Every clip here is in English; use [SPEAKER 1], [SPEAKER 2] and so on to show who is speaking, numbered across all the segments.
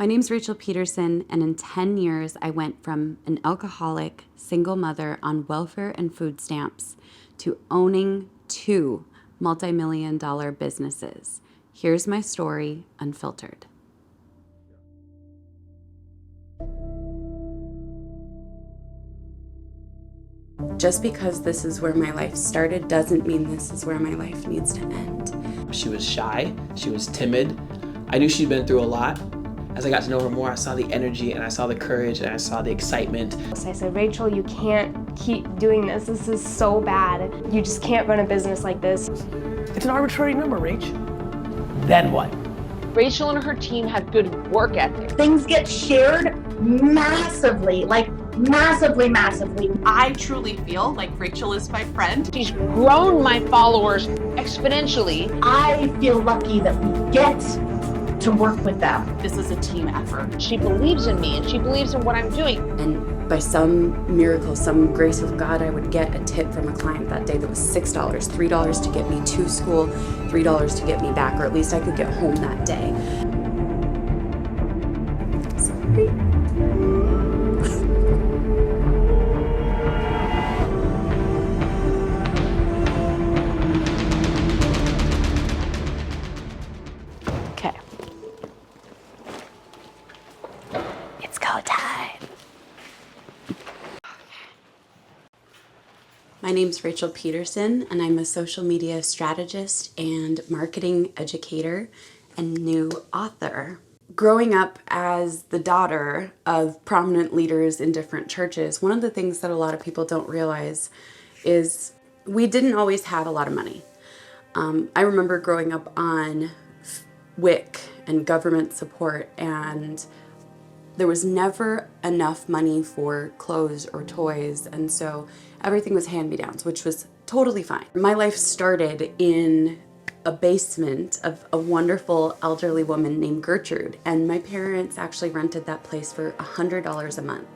[SPEAKER 1] My name's Rachel Pedersen, and in 10 years, I went from an alcoholic single mother on welfare and food stamps to owning 2 multi-million-dollar businesses. Here's my story, unfiltered. Just because this is where my life started doesn't mean this is where my life needs to end.
[SPEAKER 2] She was shy, she was timid. I knew she'd been through a lot. As I got to know her more, I saw the energy and I saw the courage and I saw the excitement.
[SPEAKER 3] So I said, Rachel, you can't keep doing this. This is so bad. You just can't run a business like this.
[SPEAKER 4] It's an arbitrary number, Rach. Then what?
[SPEAKER 5] Rachel and her team have good work ethic.
[SPEAKER 6] Things get shared massively, like massively.
[SPEAKER 7] I truly feel like Rachel is my friend.
[SPEAKER 5] She's grown my followers exponentially.
[SPEAKER 6] I feel lucky that we get to work with them.
[SPEAKER 7] This is a team effort.
[SPEAKER 5] She believes in me and she believes in what I'm doing.
[SPEAKER 1] And by some miracle, some grace of God, I would get a tip from a client that day that was $6, $3 to get me to school, $3 to get me back, or at least I could get home that day. Sorry.
[SPEAKER 3] Okay. It's go time.
[SPEAKER 1] My name's Rachel Pedersen, and I'm a social media strategist and marketing educator and new author. Growing up as the daughter of prominent leaders in different churches, one of the things that a lot of people don't realize is we didn't always have a lot of money. I remember growing up on WIC and government support, and there was never enough money for clothes or toys, and so everything was hand-me-downs, which was totally fine. My life started in a basement of a wonderful elderly woman named Gertrude, and my parents actually rented that place for $100 a month.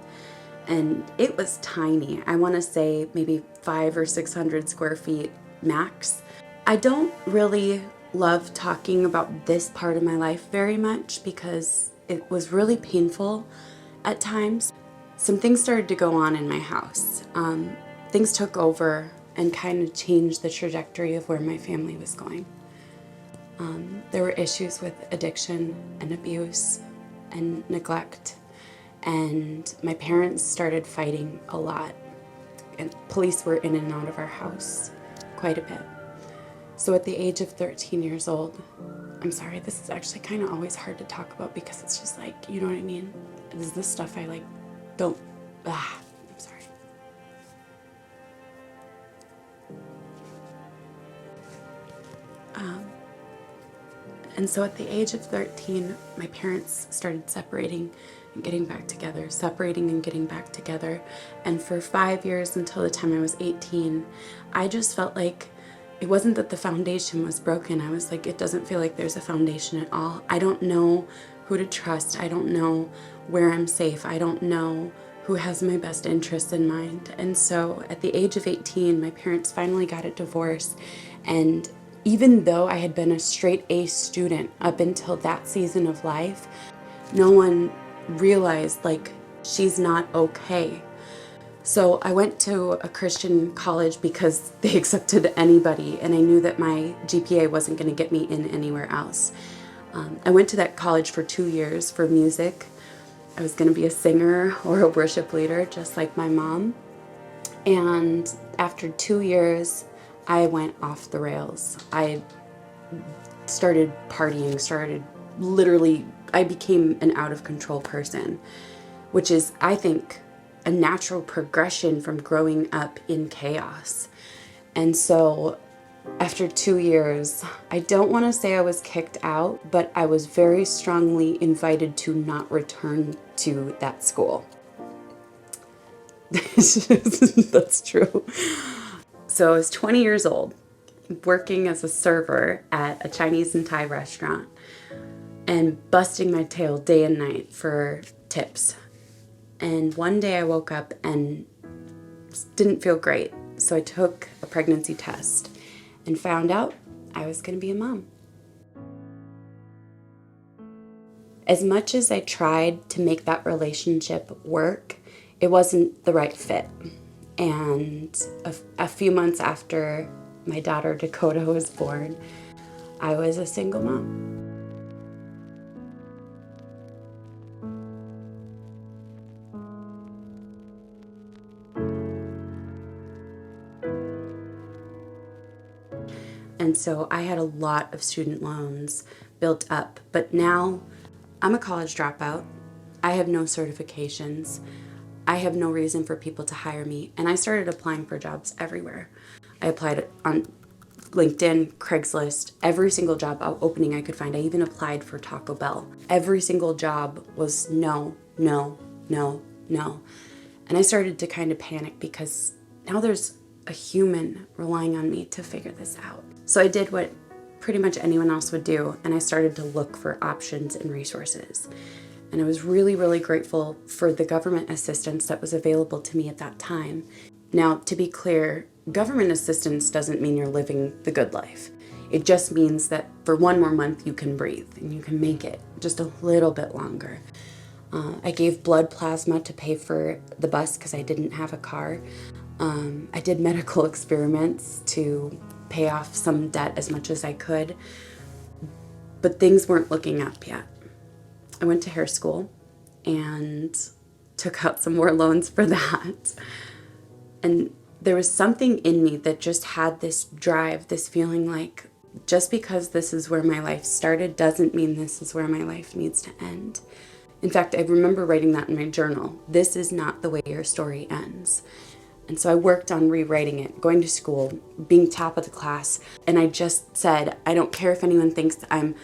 [SPEAKER 1] And it was tiny. I want to say maybe 500 or 600 square feet max. I don't really love talking about this part of my life very much because it was really painful at times. Some things started to go on in my house. Things took over and kind of changed the trajectory of where my family was going. There were issues with addiction and abuse and neglect, and my parents started fighting a lot, and police were in and out of our house quite a bit. So at the age of 13 years old, I'm sorry, this is actually kind of always hard to talk about because it's just like, you know what I mean? This is the stuff I I'm sorry. And so at the age of 13, my parents started separating and getting back together, separating and getting back together. And for 5 years until the time I was 18, I just felt like it wasn't that the foundation was broken. I was like, it doesn't feel like there's a foundation at all. I don't know who to trust. I don't know where I'm safe. I don't know who has my best interests in mind. And so at the age of 18, my parents finally got a divorce. And even though I had been a straight A student up until that season of life, no one realized like she's not okay. So I went to a Christian college because they accepted anybody, and I knew that my GPA wasn't going to get me in anywhere else. I went to that college for 2 years for music. I was going to be a singer or a worship leader, just like my mom. And after 2 years, I went off the rails. I started partying, I became an out of control person, which is, I think, a natural progression from growing up in chaos. And so after 2 years, I don't want to say I was kicked out, but I was very strongly invited to not return to that school. That's true. So I was 20 years old, working as a server at a Chinese and Thai restaurant and busting my tail day and night for tips. And one day I woke up and didn't feel great. So I took a pregnancy test and found out I was going to be a mom. As much as I tried to make that relationship work, it wasn't the right fit. And a few months after my daughter Dakota was born, I was a single mom. And so I had a lot of student loans built up, but now I'm a college dropout. I have no certifications. I have no reason for people to hire me. And I started applying for jobs everywhere. I applied on LinkedIn, Craigslist, every single job opening I could find. I even applied for Taco Bell. Every single job was no, no, no, no. And I started to kind of panic because now there's a human relying on me to figure this out. So I did what pretty much anyone else would do, and I started to look for options and resources. And I was really, really grateful for the government assistance that was available to me at that time. Now, to be clear, government assistance doesn't mean you're living the good life. It just means that for one more month you can breathe and you can make it just a little bit longer. I gave blood plasma to pay for the bus because I didn't have a car. I did medical experiments to pay off some debt as much as I could, but things weren't looking up yet. I went to hair school and took out some more loans for that. And there was something in me that just had this drive, this feeling like just because this is where my life started doesn't mean this is where my life needs to end. In fact, I remember writing that in my journal. This is not the way your story ends. And so I worked on rewriting it, going to school, being top of the class. And I just said, I don't care if anyone thinks I'm,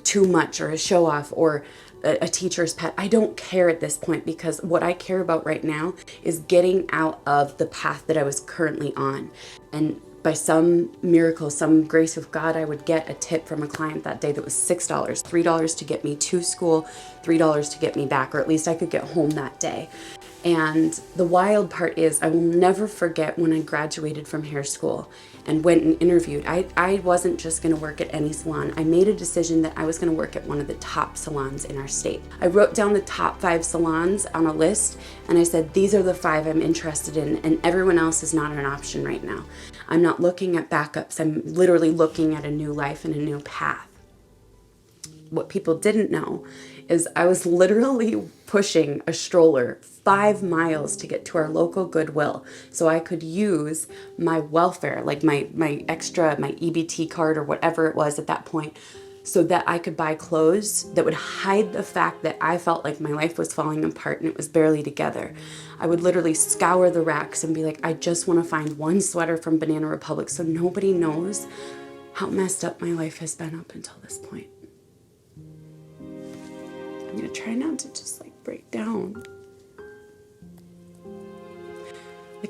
[SPEAKER 1] too much or a show off or a teacher's pet. I don't care at this point, because what I care about right now is getting out of the path that I was currently on. And by some miracle, some grace of God, I would get a tip from a client that day that was $6, $3 to get me to school, $3 to get me back, or at least I could get home that day. And the wild part is I will never forget when I graduated from hair school and went and interviewed. I wasn't just going to work at any salon. I made a decision that I was going to work at one of the top salons in our state. I wrote down the top 5 salons on a list and I said, these are the 5 I'm interested in, and everyone else is not an option right now. I'm not looking at backups. I'm literally looking at a new life and a new path. What people didn't know is I was literally pushing a stroller 5 miles to get to our local Goodwill so I could use my welfare, like my EBT card or whatever it was at that point, so that I could buy clothes that would hide the fact that I felt like my life was falling apart and it was barely together. I would literally scour the racks and be like, I just want to find one sweater from Banana Republic so nobody knows how messed up my life has been up until this point. I'm gonna try not to just break down.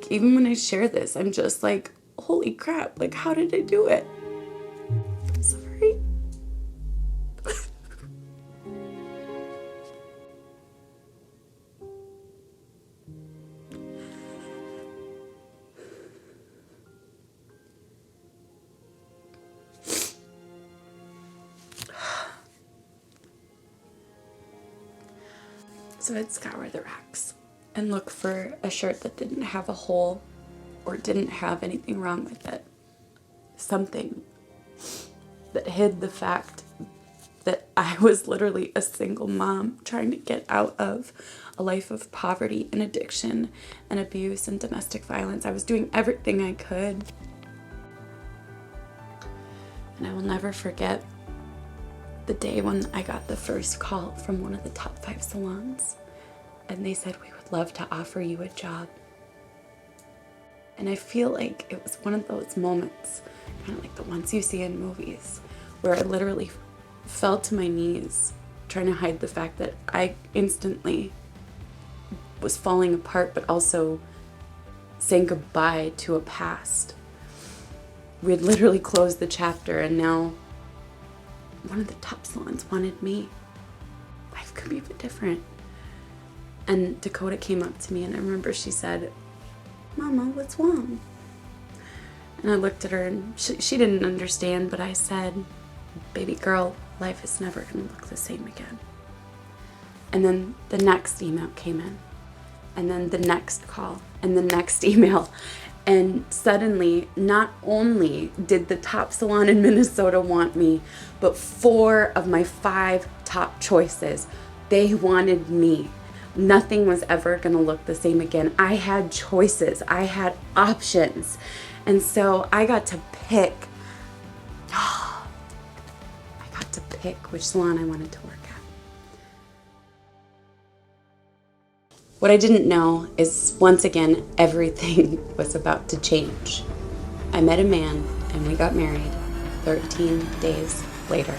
[SPEAKER 1] Even when I share this, I'm just like, holy crap, how did I do it? I'm sorry. So I'd scour the racks and look for a shirt that didn't have a hole or didn't have anything wrong with it. Something that hid the fact that I was literally a single mom trying to get out of a life of poverty and addiction and abuse and domestic violence. I was doing everything I could. And I will never forget the day when I got the first call from one of the top 5 salons, and they said, we would love to offer you a job. And I feel like it was one of those moments, kind of like the ones you see in movies, where I literally fell to my knees trying to hide the fact that I instantly was falling apart, but also saying goodbye to a past. We had literally closed the chapter, and now one of the top salons wanted me. Life could be a bit different. And Dakota came up to me and I remember she said, Mama, what's wrong? And I looked at her and she didn't understand, but I said, baby girl, life is never gonna look the same again. And then the next email came in, and then the next call, and the next email. And suddenly, not only did the top salon in Minnesota want me, but 4 of my 5 top choices, they wanted me. Nothing was ever gonna look the same again. I had choices, I had options. And so I got to pick, which salon I wanted to work at. What I didn't know is, once again, everything was about to change. I met a man and we got married 13 days later.